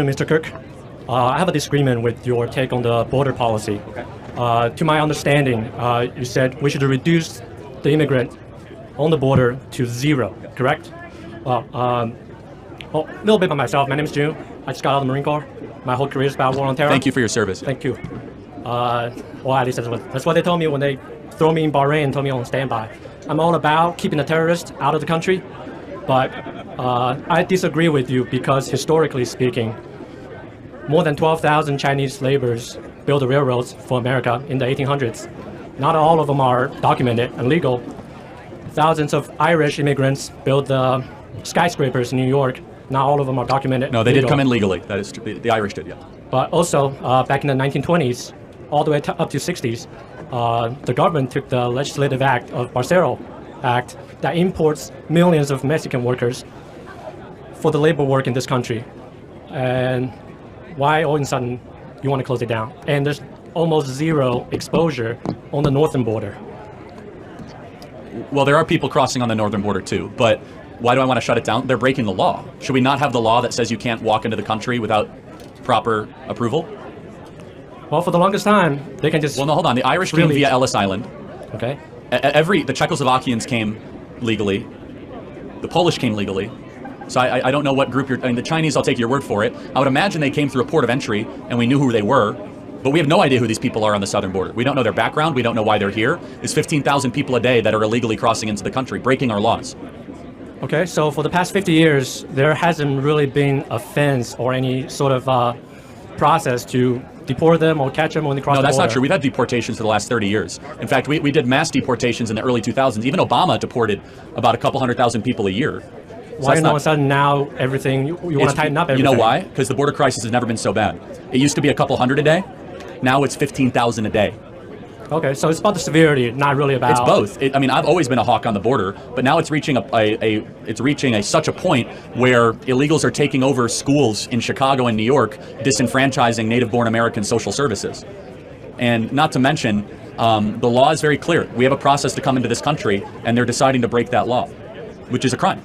Mr. Kirk, I have a disagreement with your take on the border policy. Okay. To my understanding, you said we should reduce the immigrant on the border to zero, correct? Well, a little bit about myself. My name is June. I just got out of the Marine Corps. My whole career is about war on terror. Thank you for your service. Thank you. Well, at least that's what they told me when they throw me in Bahrain and told me on standby. I'm all about keeping the terrorists out of the country, but I disagree with you because historically speaking, more than 12,000 Chinese laborers built the railroads for America in the 1800s. Not all of them are documented and legal. Thousands of Irish immigrants built the skyscrapers in New York. Not all of them are documented. No, they did come in legally. That is true. The Irish did, yeah. But also, back in the 1920s, all the way up to 60s, the government took the legislative act of Barcelo Act that imports millions of Mexican workers for the labor work in this country. And why all of a sudden you want to close it down? And there's almost zero exposure on the northern border. Well, there are people crossing on the northern border too, but why do I want to shut it down? They're breaking the law. Should we not have the law that says you can't walk into the country without proper approval? Well, for the longest time, they can just... Well, no, hold on. The Irish came via Ellis Island. Okay. The Czechoslovakians came legally. The Polish came legally. So I don't know what group you're... I mean, the Chinese, I'll take your word for it. I would imagine they came through a port of entry, and we knew who they were. But we have no idea who these people are on the southern border. We don't know their background. We don't know why they're here. There's 15,000 people a day that are illegally crossing into the country, breaking our laws. Okay, so for the past 50 years, there hasn't really been a fence or any sort of process to deport them or catch them when they cross the border. No, that's not true. We've had deportations for the last 30 years. In fact, we did mass deportations in the early 2000s. Even Obama deported about a couple 100,000 people a year. Why all of a sudden now everything, you want to tighten up everything? You know why? Because the border crisis has never been so bad. It used to be a couple hundred a day. Now it's 15,000 a day. Okay, so it's about the severity, not really about... It's both. I mean, I've always been a hawk on the border, but now it's reaching such a point where illegals are taking over schools in Chicago and New York, disenfranchising native-born American social services. And not to mention, the law is very clear. We have a process to come into this country, and they're deciding to break that law, which is a crime.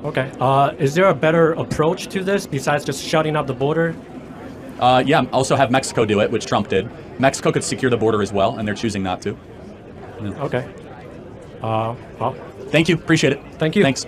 Okay. Is there a better approach to this besides just shutting up the border? Yeah, also have Mexico do it, which Trump did. Mexico could secure the border as well, and they're choosing not to. Okay. Well. Thank you. Appreciate it. Thank you. Thanks.